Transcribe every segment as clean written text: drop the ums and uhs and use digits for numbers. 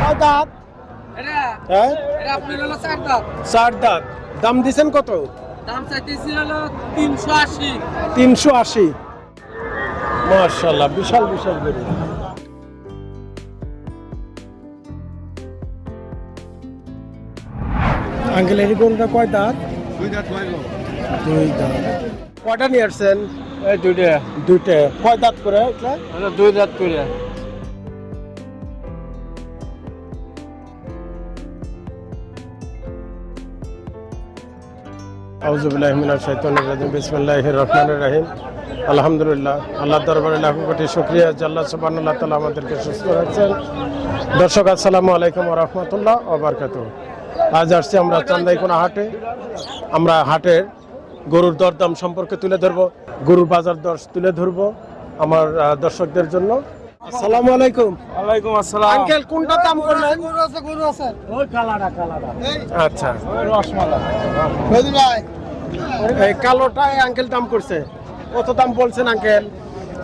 কয় দাঁত? হ্যাঁ, চার দাঁত। দাম দিছেন কত? দাম চাইতেছি হলো 380। 380। মাশাআল্লাহ, বিশাল বিশাল গরু। আঙ্কেল, এই গরুটা কয় দাঁত? দুই দাঁত হইল। দুই দাঁত। কয়টা নিয়ে আসছেন? এই দুইটা। দুইটা। কয় দাঁত করে এটা? দুই দাঁত করে। আউযুবিল্লাহি মিনাশ শাইতানির রাজিম। বিসমিল্লাহির রহমানির রহিম। আলহামদুলিল্লাহ, আল্লাহর দরবারে লাখো কোটি শুকরিয়া যে আল্লাহ সুবহানাহু ওয়া তাআলা আমাদেরকে সুস্থ রাখছেন। দর্শক, আসসালামু আলাইকুম ওয়া রাহমাতুল্লাহ ওয়া বারাকাতুহু। আজ আসছি আমরা চান্দাইকোনা হাটে। আমরা হাটের গরুর দরদাম সম্পর্কে তুলে ধরবো, গরুর বাজার দর তুলে ধরবো আমার দর্শকদের জন্য। আসসালামু আলাইকুম। ওয়ালাইকুম আসসালাম। আঙ্কেল, কোনটা দাম করলেন? গরু আছে। ওই কালাটা। আচ্ছা, রসমালাই। এই কালোটাই আঙ্কেল দাম করছে। কত দাম বলছেন আঙ্কেল?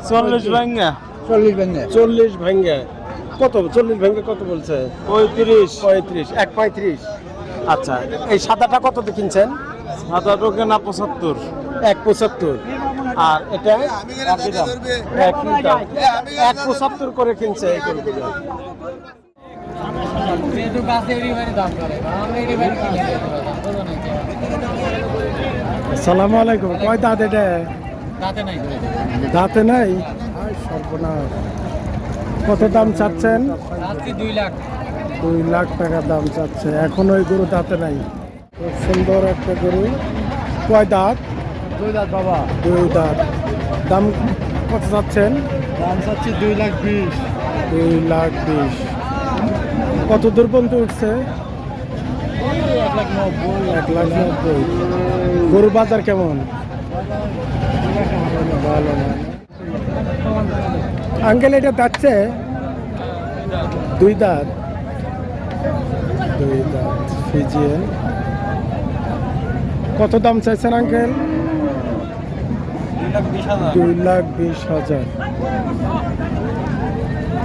40 ভাঙা। 40 ভাঙা। 40 ভাঙ্গা। কত 40 ভাঙ্গা কত বলছে? 35। 35। 1.35। আচ্ছা, এই সাদাটা কত দিয়ে কিনছেন? সাদা টোকে না 75। 1.75। আর এটা একই দাম। 1.75 করে কিনছে এই গরুগুলো। আসসালামু আলাইকুম। কয় দাঁত এটা? দাঁতে নাই। সর্বনাশ। কত দাম চাচ্ছেন? 2 লাখ। 2 লাখ টাকা দাম চাচ্ছে। এখন ওই গরু দাঁতে নাই। খুব সুন্দর একটা গরু। কয় দাঁত? 2 দাঁত বাবা। 2 দাঁত। দাম কত চাচ্ছেন? দাম চাচ্ছি 2 লাখ 20। 2 লাখ 20। কত দূর পর্যন্ত উঠছে? 1 লাখ 90। 1 লাখ 90। গরু বাজার কেমন? ভালো না। আঙ্কেল, এটা যাচ্ছে 2 দাঁত। 2 দাঁত ফিজিয়ান। কত দাম চাইছেন আঙ্কেল? 2 লাখ 20,000।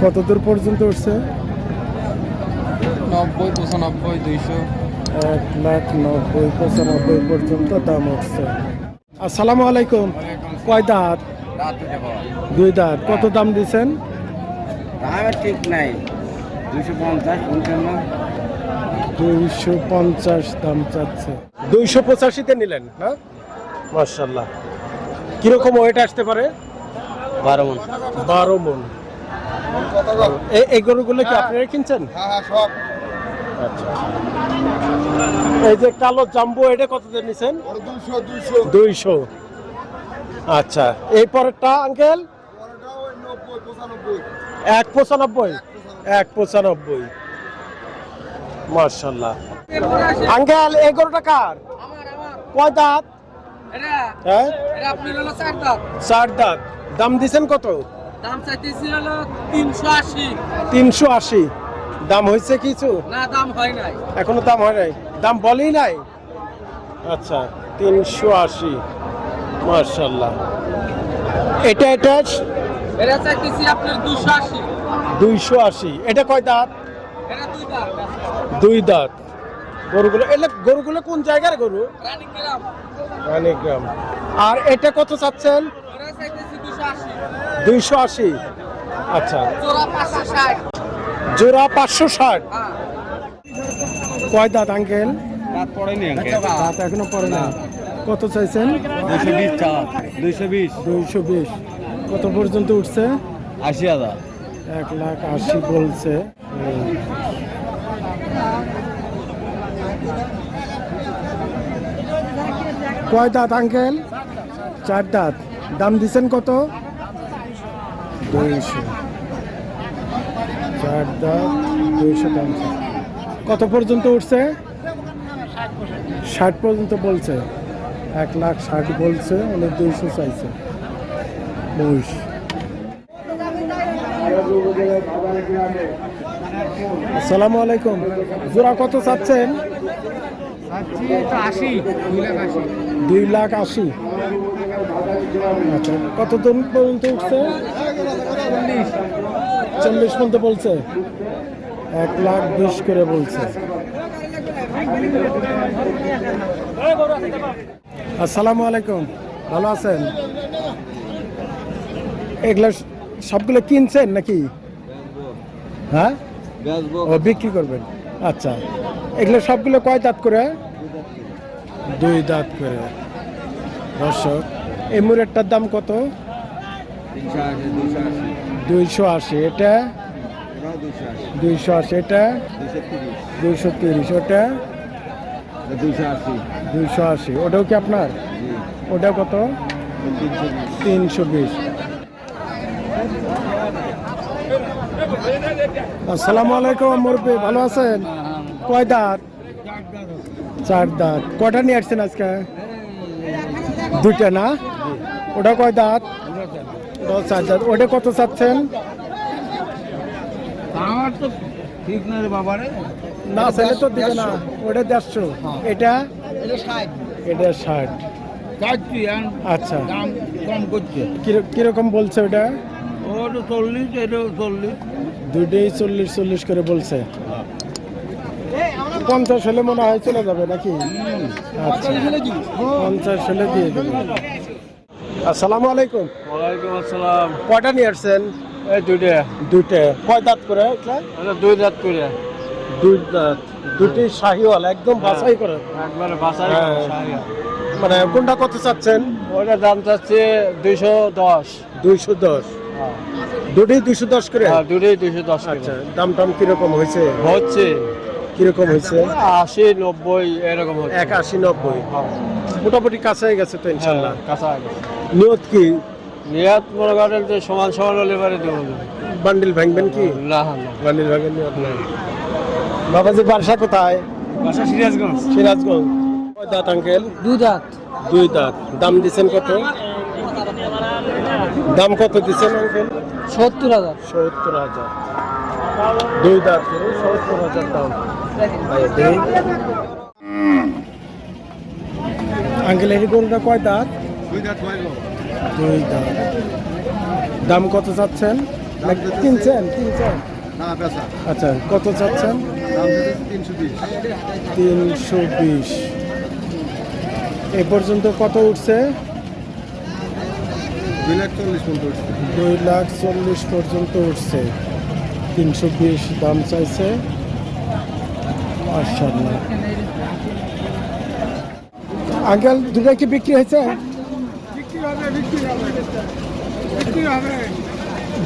কত দূর পর্যন্ত উঠছে? 90, 95, 200। 1 লাখ 90, 95 পর্যন্ত দাম উঠছে। আসসালামু আলাইকুম। কয় দাঁত? 2 দাঁত। কত দাম দিচ্ছেন? দামের ঠিক নাই। 250, 55। 250 দাম চাচ্ছে। 285-তে নিলেন না? মাশাআল্লাহ। কিরকম ওয়েট আসতে পারে? 12 মণ। 12 মণ। এই গরুগুলো কি আপনারা কিনছেন? হ্যাঁ সব। আচ্ছা, এই যে কালো জাম্বো, এটা কত দিয়ে নিছেন? 200। 200। আচ্ছা, এই পরেরটা আঙ্কেল? 195। 195। মাশাআল্লাহ। আঙ্কেল, এই গরুটা কার? কয় দাঁত? হ্যাঁ, চার দাঁত। দাম দিছেন কত? দাম চাইতেছি হলো 380। 380। দাম হয়েছে কিছু? না, দাম হয় নাই। এখনো দাম হয় নাই। দাম বলেই নাই। আচ্ছা, 380। মাশাআল্লাহ। এটা এটা চাইতেছি আপনার 280। 280। এটা কয় দাঁত? এটা 2 দাঁত। 2 দাঁত। গরুগুলো কোন জায়গার গরু? রানীগ্রাম। রানীগ্রাম। আর এটা কত চাচ্ছেন? এটা চাইতেছি 280। 280। আচ্ছা, জোড়া 560। জোড়া 560। হ্যাঁ। কয় দাঁত আঙ্কেল? দাঁত পড়েনি আঙ্কেল। দাঁত এখনো পড়ে না। কত চাইছেন? 220 টাকা। 220। 220। কত পর্যন্ত উঠছে? 80,000। 1 লাখ 80 বলছে। কয় দাঁত আঙ্কেল? 4 দাঁত। দাম দিছেন কত? 200। 4 দাঁত, 200 দাম। কত পর্যন্ত উঠছে? 60 পর্যন্ত বলছে। 1 লাখ 60 বলছে, উনি 200 চাইছে। মহিষ। আসসালামু আলাইকুম। জোড়া কত চাচ্ছেন? 2 লাখ 80। আচ্ছা, কত দূর পর্যন্ত উঠছে? 40 পর্যন্ত বলছে। 1,20,000 করে বলছে। আসসালামু আলাইকুম, ভালো আছেন? এগুলো সবগুলো কিনছেন নাকি? হ্যাঁ, ও বিক্রি করবেন। আচ্ছা, এগুলো সবগুলো কয় দাঁত করে? 2 দাঁত করে। দর্শক, এই মুরেরটার দাম কত? 280। এটা 280, এটা 230, ওটা 280। ওটাও কি আপনার? ওটা কত? 320। আসসালামু আলাইকুম মুরব্বি, ভালো আছেন? কয় দাঁত? 4 দাঁত। কটা নিয়ে আসছেন আজকে? 2টা না? ওটা কয় দাঁত? ওটাও 4 দাঁত। ওটা কত চাচ্ছেন? আমার তো ঠিক না রে বাবা রে। না ছেলে তো দিবে না। ওটা 150। এটা এটা 60। আচ্ছা, দাম কম করছে। কিরকম বলছে ওটা? ওটা 40, এটাও 40। দুইটাই 40 করে বলছে। 50 হলে মনে হয় চলে যাবে নাকি? আচ্ছা, 50 হলে দিয়ে দেবে। আসসালামু আলাইকুম। ওয়ালাইকুম আসসালাম। কয়টা নিয়ে আসছেন? এই দুইটা। কয় দাঁত করে? এটা 2 দাঁত করে। 2 দাঁত। দুটি শাহিওয়াল, একদম বাছাই করে। একবারে বাসায় হ্যাঁ। মানে কোনটা কত চাচ্ছেন? ওটার দাম চাচ্ছে 210। 210। দুটোই 210 করে? হ্যাঁ, দুটোই 210 করে। আচ্ছা, দাম টাম কিরকম হয়েছে? হচ্ছে কিরকম হয়েছে? 80, 90 এরকম হচ্ছে। 81, 90 মোটামুটি কাছে হয়ে গেছে তো ইনশাল্লাহ। কাঁচা গেছে। নিয়ত কি? নিয়াত মনে করেন যে সমান সমান হলে পারে দেবো। বান্ডিল ভাঙবেন কি? না, বান্ডিল ভাঙেন নিয়ত নাই। বাবাজি বাসা কোথায়? বাসা সিরাজগঞ্জ। সিরাজগঞ্জ। কয় দাঁত আঙ্কেল? 2 দাঁত। 2 দাঁত। দাম দিচ্ছেন কত? দাম কত দিচ্ছেন আঙ্কেল? 70,000। 70,000। 2 দাঁত করে 70,000 দাম। আঙ্কেল এই গরুটা কয় দাঁত? 2 দাঁত হয়। 2 দাঁত। দাম কত চাচ্ছেন? কিনছেন? না বেচা। আচ্ছা, কত চাচ্ছেন? দাম 320। 320। এ পর্যন্ত কত উঠছে? 240 পর্যন্ত উঠছে। 240 পর্যন্ত উঠছে। 320 দাম চাইছে। মাশাআল্লাহ। আঙ্কেল দুটা কি বিক্রি হয়েছে?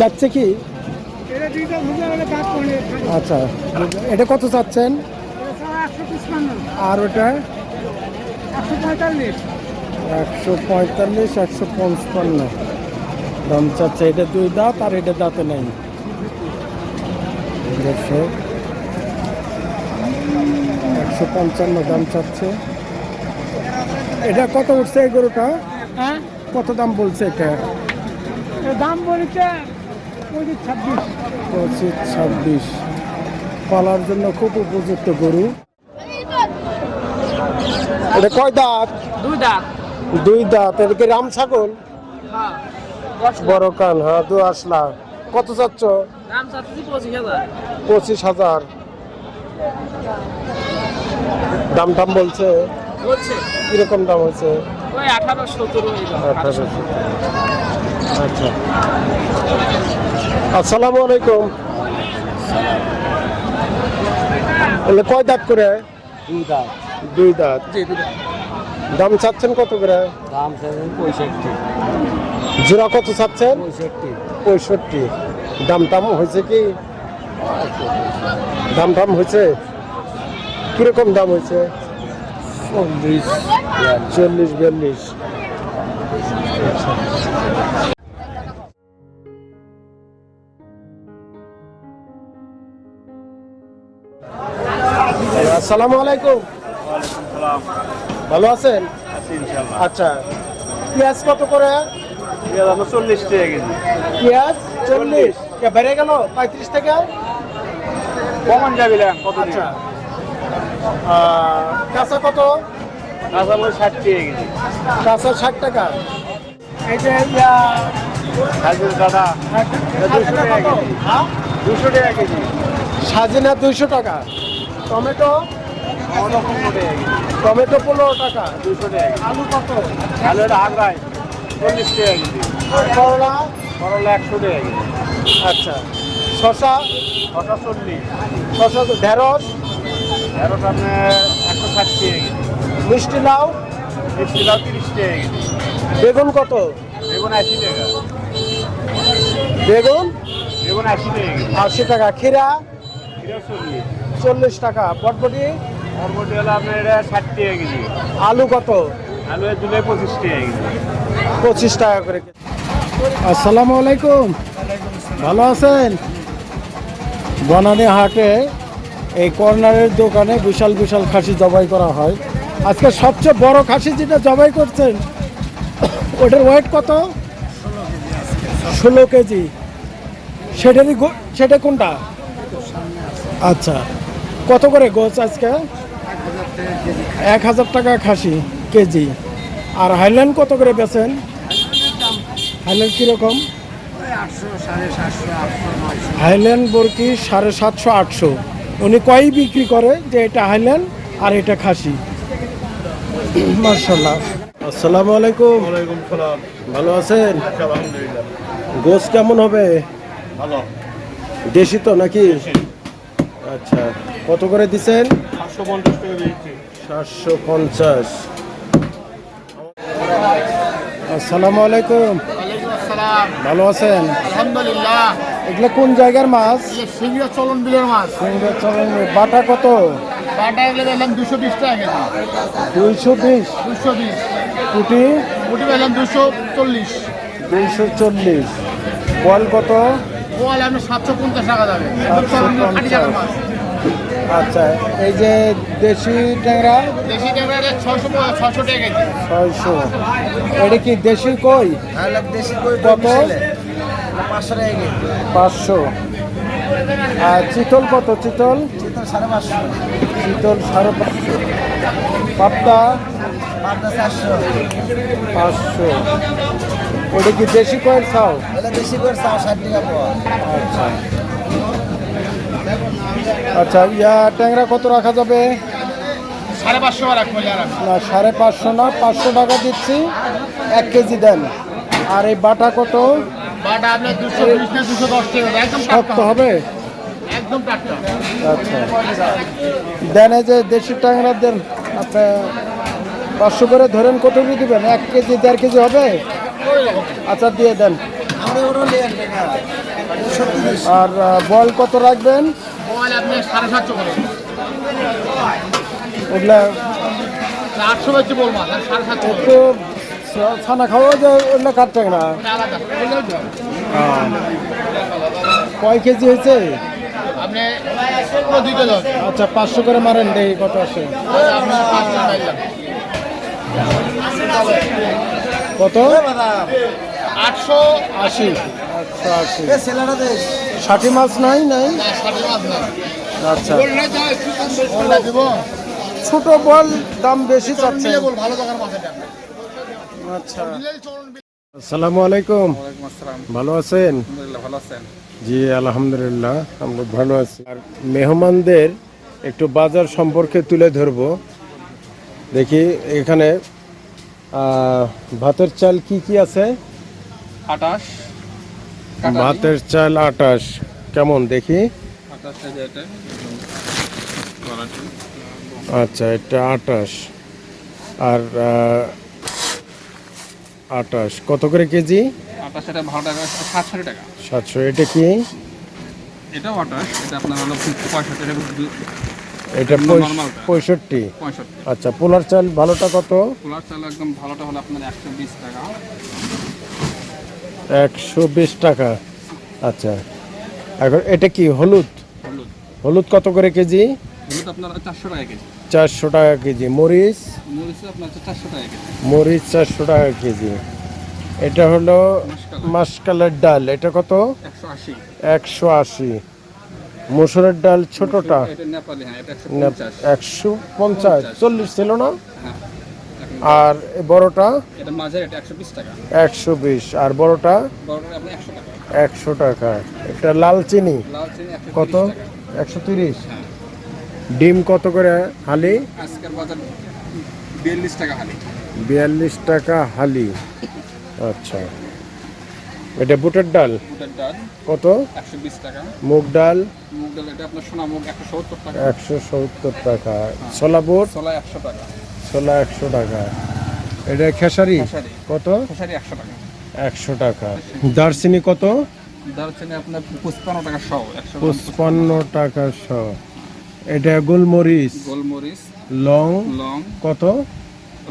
যাচ্ছে কি? আচ্ছা, এটা কত চাচ্ছেন? আর ওটা 145, 155 দাম চাচ্ছে। এটা 2 দাঁত আর এটা দাঁতে নেই। 155 দাম চাচ্ছে। এটা কত উঠছে এই গরুটা? হ্যাঁ, কত দাম বলছে এটা? দাম বলছে 26। 25-26। পালার জন্য খুব উপযুক্ত গরু। এটা কয় দাঁত? 2 দাঁত। 2 দাঁত। এটা কি রাম ছাগল? হ্যাঁ, বড় কান। হ্যাঁ, 2 লাখ। কত চাচ্ছ? দাম চাচ্ছি 25,000। 25,000 দাম টাম বলছে। বলছে কিরকম দাম হয়েছে? ওই 18-17 হইলো। 1800। আচ্ছা, আসসালামু আলাইকুম। এলে কয় দাঁত করে? 2 দাঁত। 2 দাঁত। জি, 2 দাঁত। দাম চাচ্ছেন কত করে? দাম চাচ্ছে 65। জোড়া কত চাচ্ছেন? 65। 65। দাম টাম হয়েছে কি? দাম টাম হয়েছে? কিরকম দাম হয়েছে? 40-42। আসসালামু আলাইকুম। ভালো আছেন? আচ্ছা, পেঁয়াজ কত করে? 40 টাকা কেজি। পেঁয়াজ 40 বেড়ে গেল 35 টাকা। কমান যাবে কত? আচ্ছা, কাঁচা কত? কাঁচা মরিচ 60 টাকা কেজি। কাঁচা 60 টাকা। এই যে হাজির দাদা 200 টাকা কেজি। 200 টাকা কেজি। সাজিনা 200 টাকা, টমেটো টমেটো 15 টাকা, 200 টাকা। আলু কত, আলু এটা আগ্রায় 40 টাকা কেজি। আর করলা, করলা 100 টাকা কেজি। আচ্ছা, শসা, শসা 40। শসা তো ঢেঁড়স, ঢেঁড়স আপনার 160 টাকা কেজি। মিষ্টি লাউ, মিষ্টি লাউ 30 টাকা কেজি। বেগুন কত, বেগুন 80 টাকা। বেগুন বেগুন 80 টাকা কেজি। 80 টাকা, ক্ষীরা এটা 40। 40 টাকা, বটবটি, বরবটি হলো আপনার এটা 60 টাকা কেজি। আলু কত, আলু এর দুলে 25 টাকা কেজি। 25 টাকা করে। আসসালামু আলাইকুম, ভালো আছেন? বনানী হাটে এই কর্নারের দোকানে বিশাল বিশাল খাসি জবাই করা হয়। আজকে সবচেয়ে বড় খাসি যেটা জবাই করছেন ওটার ওয়েট কত? 16 কেজি। সেটা কোনটা? আচ্ছা, কত করে গোছ আজকে? 1000 টাকা খাসি কেজি। আর হাইল্যান্ড কত করে বেচেন? হাইল্যান্ড কীরকম? হাইল্যান্ড বরকি 750 800। উনি কয়ই বিক্রি করে যে এটা হাইল্যান্ড আর এটা খাসি। মাশাআল্লাহ। আসসালামু আলাইকুম, ওয়ালাইকুম সালাম। ভালো আছেন? আলহামদুলিল্লাহ গোশ কেমন হবে? ভালো। দেশি তো নাকি? আচ্ছা, কত করে দিচ্ছেন? 750 টাকা দিয়েছি। 750। আসসালামু আলাইকুম, আসসালাম, ভালো আছেন? আলহামদুলিল্লাহ। এগুলো কোন জায়গার মাছ? সিঙ্গিরা চলন বিলের মাছ, বাটা কত? বাটা এগুলো দেখলাম 220 টাকা কেজি। 220। 220 পুটি পুটি পেলাম 240। 240। বল কত? বল আপনি 750 টাকা যাবে, একদম চলন বিল, খাঁটি জাতের মাছ। আচ্ছা, এই যে দেশি ট্যাংরা দেশি ট্যাংরা 600 টাকা কেজি। 600। এটা কি দেশি কই? কত? 500। আর চিতল কত? চিতল 550। পাবদা 500। ওটা কি দেশি কয়ের চাও? আচ্ছা আচ্ছা, ইয়া ট্যাংরা কত রাখা যাবে? 550 টাকা রাখবো। না, 550 না, 500 টাকা দিচ্ছি, 1 কেজি দেন। আর এই বাটা কত? বাটা আপনার 220 না 210 টাকা, একদম শক্ত টাটকা হবে? একদম টাটকা। আচ্ছা, দেন এই যে দেশি ট্যাংরা দেন আপনি 500 করে ধরেন। কত করে দিবেন? 1 কেজি 1.5 কেজি হবে? আচ্ছা, দিয়ে দেন। আর বল কত রাখবেন? বল আপনি 750 করে, ওগুলা 800 বেচে বল মাছ, আর 750 করে। একটু ছানা খাওয়া যায়, ওগুলা কাট ট্যাংরা। আলাদা বুঝলেন তো? কয় কেজি হয়েছে? আপনি পুরো 2 কিলো হবে। আচ্ছা, 500 করে মারেন, দেখি কত আসে। আপনি 500 টাকা কত? 880। 880। ষাটি মাছ নাই? নাই। আচ্ছা, ছোট বল দাম বেশি চাচ্ছে। আচ্ছা, আসসালামু আলাইকুম, ভালো আছেন? ভালো আছেন? জি আলহামদুলিল্লাহ, আমরা ভালো আছি। আর মেহমানদের একটু বাজার সম্পর্কে তুলে ধরবো। দেখি এখানে ভাতের চাল কি কি আছে? 28 ভাতের চাল 28 কেমন দেখি? 28 আচ্ছা, এটা 28। আর 28 কত করে কেজি? 28 এটা ভালো টাকা, 700 টাকা। 700। এটা কি? এটাও 28, এটা আপনার হলো 65 এটা Normal টা। 65। 65। আচ্ছা, পোলার চাল ভালোটা কত? পোলার চাল একদম ভালোটা হলো আপনার 120 টাকা। 120 টাকা। আচ্ছা, এখন এটা কি হলুদ? হলুদ হলুদ কত করে কেজি? হলুদ আপনার 400 টাকা কেজি। 400 টাকা কেজি। মরিচ? মরিচ আপনার 400 টাকা কেজি। মরিচ 400 টাকা কেজি। এটা হলো মাসকালের ডাল, এটা কত? 180। 180। মসুরের ডাল ছোটটা এটা নেপালি, হ্যাঁ এটা 150। 150। 40 ছিল না? হ্যাঁ আর এই বড়টা? এটা মাঝের, এটা 120 টাকা। 120। আর বড়টা? বড়টা আপনি 100 টাকা। 100 টাকা। এটা লাল চিনি লাল চিনি 130 কত? টাকা। 130। ডিম কত করে হালি? আজকের বাজার 42 টাকা হালি। 42 টাকা হালি। আচ্ছা, এটা বুটের ডাল বুটের ডাল কত? 120 টাকা। মুগ ডাল মুগ ডাল এটা আপনার সোনা মুগ 170 টাকা। 170 টাকা। ছোলা বুট ছোলা 100 টাকা। ছোলা 100 টাকা। এটা খেসারি খেসারি। কত? খেসারি 100 টাকা। 100 টাকা। দারচিনি কত? দারচিনি আপনার 55 টাকা সহ। 55 টাকা সহ। এটা গোলমরিচ গোলমরিচ লং লং কত?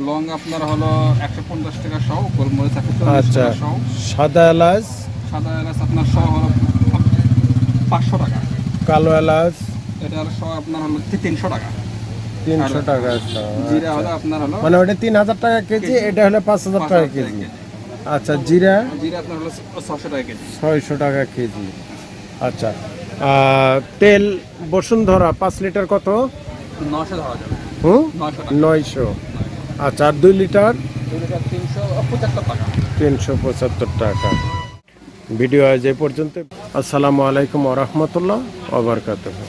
লং আপনার হলো 150 টাকা সহ। গোলমরিচ 140 আচ্ছা, টাকা সহ। সাদা এলাচ সাদা এলাচ আপনার সহ হলো 500 টাকা। কালো এলাচ এটা হলো সহ আপনার হলো 300 টাকা। 300 টাকা সহ। জিরা হলো আপনার হলো মানে ওটা 3000 টাকা কেজি, এটা হলো 5000 টাকা কেজি। আচ্ছা, জিরা জিরা আপনার হলো 600 টাকা কেজি। 600 টাকা কেজি। আচ্ছা, তেল বসুন্ধরা 5 লিটার কত? 900 ধরা যাবে। 900 টাকা। 900। আচ্ছা, আর 2 লিটার 2 লিটার 375 টাকা। 375 টাকা। ভিডিও আজ এই পর্যন্ত। আসসালামু আলাইকুম ওয়া রাহমাতুল্লাহ ওয়া বারাকাতুহু।